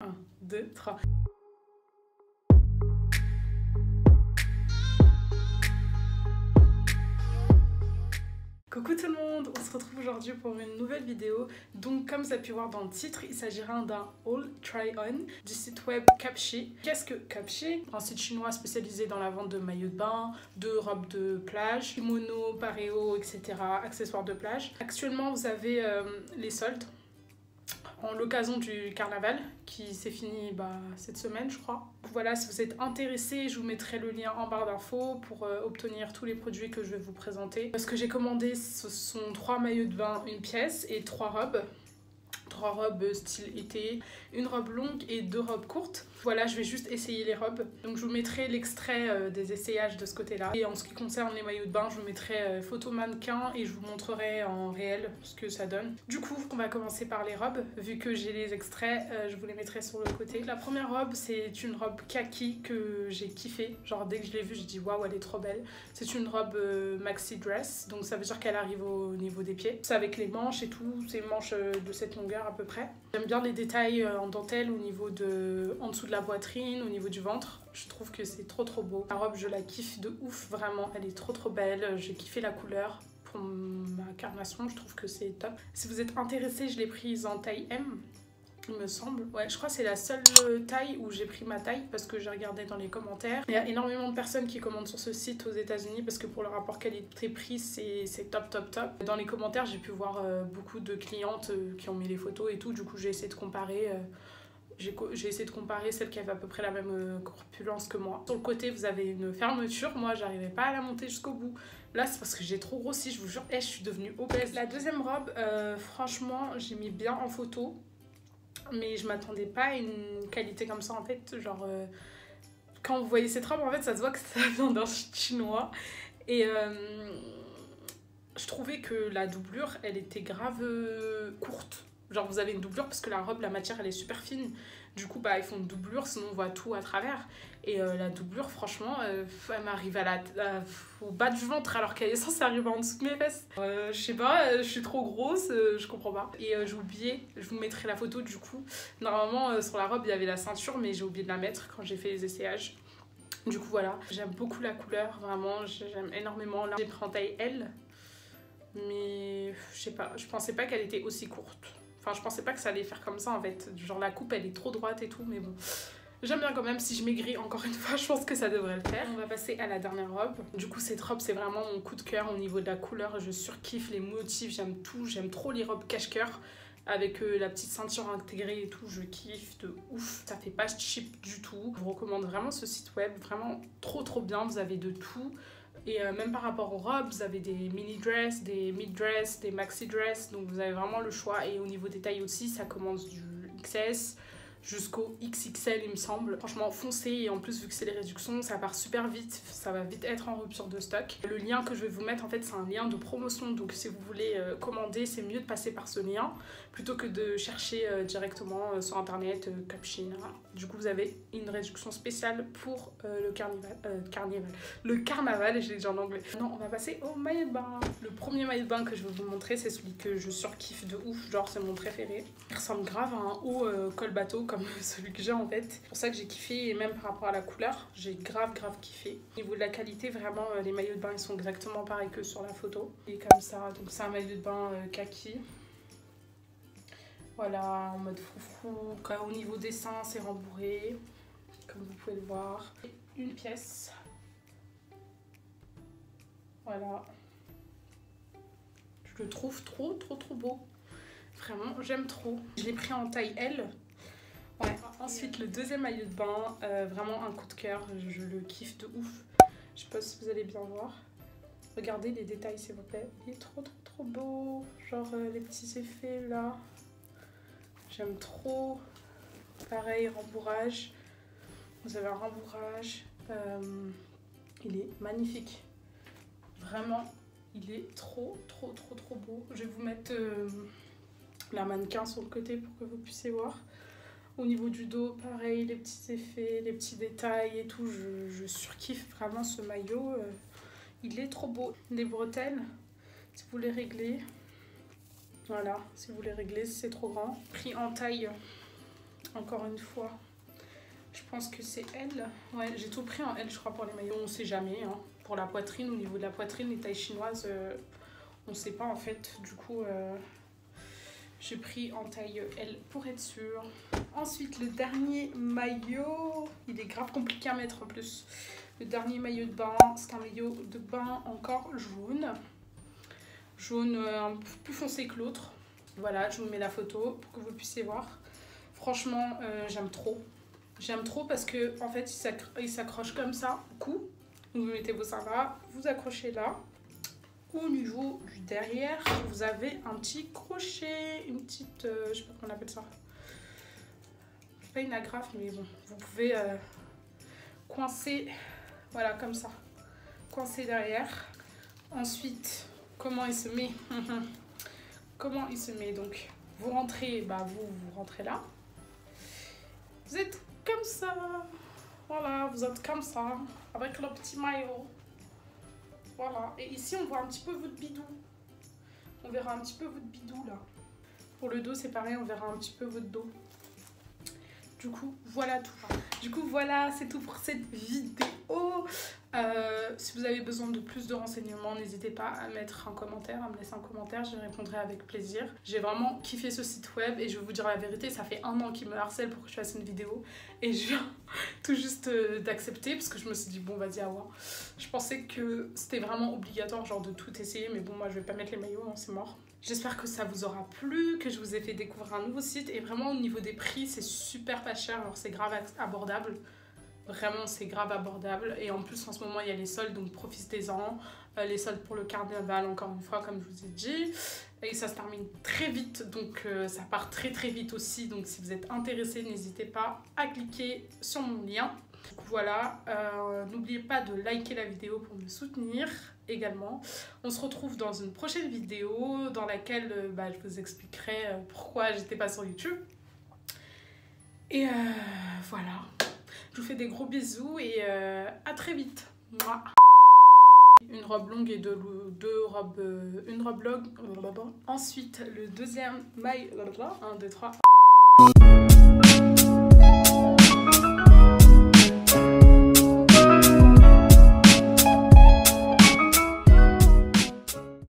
1, 2, 3. Coucou tout le monde, on se retrouve aujourd'hui pour une nouvelle vidéo. Donc comme vous avez pu voir dans le titre, il s'agira d'un haul try-on du site web Capché. Qu'est-ce que Capché? Un site chinois spécialisé dans la vente de maillots de bain, de robes de plage, kimono, pareo, etc. accessoires de plage. Actuellement vous avez les soldes en l'occasion du carnaval qui s'est fini cette semaine je crois. Voilà, si vous êtes intéressé, je vous mettrai le lien en barre d'infos pour obtenir tous les produits que je vais vous présenter. Ce que j'ai commandé, ce sont 3 maillots de bain, une pièce et 3 robes. 3 robes style été, une robe longue et 2 robes courtes. Voilà, je vais juste essayer les robes. Donc je vous mettrai l'extrait des essayages de ce côté-là. Et en ce qui concerne les maillots de bain, je vous mettrai photo mannequin et je vous montrerai en réel ce que ça donne. Du coup, on va commencer par les robes. Vu que j'ai les extraits, je vous les mettrai sur le côté. La première robe, c'est une robe kaki que j'ai kiffé. Genre dès que je l'ai vue, j'ai dit waouh, elle est trop belle. C'est une robe maxi dress, donc ça veut dire qu'elle arrive au niveau des pieds. C'est avec les manches et tout, c'est manches de cette longueur à peu près. J'aime bien les détails en dentelle au niveau en dessous de la poitrine, au niveau du ventre. Je trouve que c'est trop beau. La robe, je la kiffe de ouf, vraiment. Elle est trop belle. J'ai kiffé la couleur. Pour ma carnation, je trouve que c'est top. Si vous êtes intéressé, je l'ai prise en taille M. Il me semble. Ouais, je crois que c'est la seule taille où j'ai pris ma taille parce que j'ai regardé dans les commentaires. Il y a énormément de personnes qui commandent sur ce site aux États-Unis parce que pour le rapport qualité-prix, c'est top. Dans les commentaires, j'ai pu voir beaucoup de clientes qui ont mis les photos et tout. Du coup, j'ai essayé de comparer. J'ai essayé de comparer celle qui avait à peu près la même corpulence que moi. Sur le côté, vous avez une fermeture. Moi, j'arrivais pas à la monter jusqu'au bout. Là, c'est parce que j'ai trop grossi, je vous jure. Je suis devenue obèse. La deuxième robe, franchement, j'ai mis bien en photo. Mais je m'attendais pas à une qualité comme ça en fait, genre quand vous voyez cette robe en fait ça se voit que ça vient d'un chinois et je trouvais que la doublure elle était grave courte, genre vous avez une doublure parce que la robe, la matière elle est super fine, du coup ils font une doublure sinon on voit tout à travers et la doublure franchement elle m'arrive au bas du ventre alors qu'elle est censée arriver en dessous de mes fesses. Je sais pas, je suis trop grosse, je comprends pas. Et j'ai oublié, je vous mettrai la photo du coup. Normalement sur la robe il y avait la ceinture mais j'ai oublié de la mettre quand j'ai fait les essayages. Du coup voilà, j'aime beaucoup la couleur, vraiment j'aime énormément. Là j'ai pris en taille L mais je sais pas, je pensais pas qu'elle était aussi courte. Enfin je pensais pas que ça allait faire comme ça en fait, genre la coupe elle est trop droite et tout mais bon. J'aime bien quand même, si je maigris encore une fois, je pense que ça devrait le faire. On va passer à la dernière robe. Du coup, cette robe, c'est vraiment mon coup de cœur au niveau de la couleur. Je surkiffe les motifs, j'aime tout. J'aime trop les robes cache-cœur avec la petite ceinture intégrée et tout. Je kiffe de ouf. Ça fait pas cheap du tout. Je vous recommande vraiment ce site web, vraiment trop bien. Vous avez de tout. Et même par rapport aux robes, vous avez des mini-dress, des mid-dress, des maxi-dress. Donc vous avez vraiment le choix. Et au niveau des tailles aussi, ça commence du XS jusqu'au XXL il me semble. Franchement foncez, et en plus vu que c'est les réductions ça part super vite, ça va vite être en rupture de stock. Le lien que je vais vous mettre en fait c'est un lien de promotion, donc si vous voulez commander c'est mieux de passer par ce lien plutôt que de chercher directement sur internet Capchina. Du coup vous avez une réduction spéciale pour le carnaval, je l'ai dit en anglais. Non, on va passer au maillot de bain. Le premier maillot de bain que je vais vous montrer c'est celui que je surkiffe de ouf, genre c'est mon préféré. Il ressemble grave à un haut col bateau comme celui que j'ai en fait. C'est pour ça que j'ai kiffé, et même par rapport à la couleur, j'ai grave kiffé. Au niveau de la qualité, vraiment, les maillots de bain ils sont exactement pareils que sur la photo. Et comme ça, donc c'est un maillot de bain kaki. Voilà, en mode froufrou. Au niveau des seins, c'est rembourré, comme vous pouvez le voir. Et une pièce. Voilà. Je le trouve trop beau. Vraiment, j'aime trop. Je l'ai pris en taille L. Ouais. Ensuite, le deuxième maillot de bain, vraiment un coup de cœur, je le kiffe de ouf. Je sais pas si vous allez bien voir. Regardez les détails s'il vous plaît. Il est trop beau. Genre les petits effets là. J'aime trop. Pareil, rembourrage. Vous avez un rembourrage. Il est magnifique. Vraiment, il est trop beau. Je vais vous mettre la mannequin sur le côté pour que vous puissiez voir. Au niveau du dos, pareil, les petits effets, les petits détails et tout, je surkiffe vraiment ce maillot. Il est trop beau. Les bretelles, si vous les réglez, voilà, si vous les réglez, c'est trop grand. Pris en taille Encore une fois, je pense que c'est L. Ouais, j'ai tout pris en L, je crois, pour les maillots. On sait jamais, hein. Pour la poitrine, au niveau de la poitrine, les tailles chinoises, on sait pas en fait. Du coup, j'ai pris en taille L pour être sûre. Ensuite, le dernier maillot, il est grave compliqué à mettre en plus. Le dernier maillot de bain, c'est un maillot de bain encore jaune. Jaune un peu plus foncé que l'autre. Voilà, je vous mets la photo pour que vous puissiez voir. Franchement, j'aime trop. J'aime trop parce que en fait, il s'accroche comme ça au cou. Vous mettez vos seins là, vous accrochez là. Au niveau du derrière, vous avez un petit crochet, une petite, je sais pas comment on appelle ça. C'est pas une agrafe, mais bon, vous pouvez coincer, voilà, comme ça. Coincer derrière. Ensuite, comment il se met? Comment il se met? Donc, vous rentrez, bah vous rentrez là. Vous êtes comme ça. Voilà, vous êtes comme ça, avec le petit maillot. Voilà, et ici on voit un petit peu votre bidou. On verra un petit peu votre bidou là. Pour le dos c'est pareil, on verra un petit peu votre dos. Du coup, voilà tout. Du coup, voilà, c'est tout pour cette vidéo. Si vous avez besoin de plus de renseignements, n'hésitez pas à mettre un commentaire, à me laisser un commentaire, je répondrai avec plaisir. J'ai vraiment kiffé ce site web et je vais vous dire la vérité, ça fait 1 an qu'il me harcèle pour que je fasse une vidéo et je viens tout juste d'accepter parce que je me suis dit bon vas-y à voir. Je pensais que c'était vraiment obligatoire genre de tout essayer, mais bon moi je vais pas mettre les maillots, hein, c'est mort. J'espère que ça vous aura plu, que je vous ai fait découvrir un nouveau site et vraiment au niveau des prix c'est super pas cher, alors c'est grave abordable. Vraiment, c'est grave abordable. Et en plus, en ce moment, il y a les soldes, donc profitez-en. Les soldes pour le carnaval, encore une fois, comme je vous ai dit. Et ça se termine très vite, donc ça part très très vite aussi. Donc si vous êtes intéressé, n'hésitez pas à cliquer sur mon lien. Donc voilà, n'oubliez pas de liker la vidéo pour me soutenir également. On se retrouve dans une prochaine vidéo dans laquelle je vous expliquerai pourquoi j'étais pas sur YouTube. Et voilà. Je vous fais des gros bisous et à très vite. Mouah. Une robe longue et une robe longue. Ensuite, le deuxième maille. 1, 2, 3.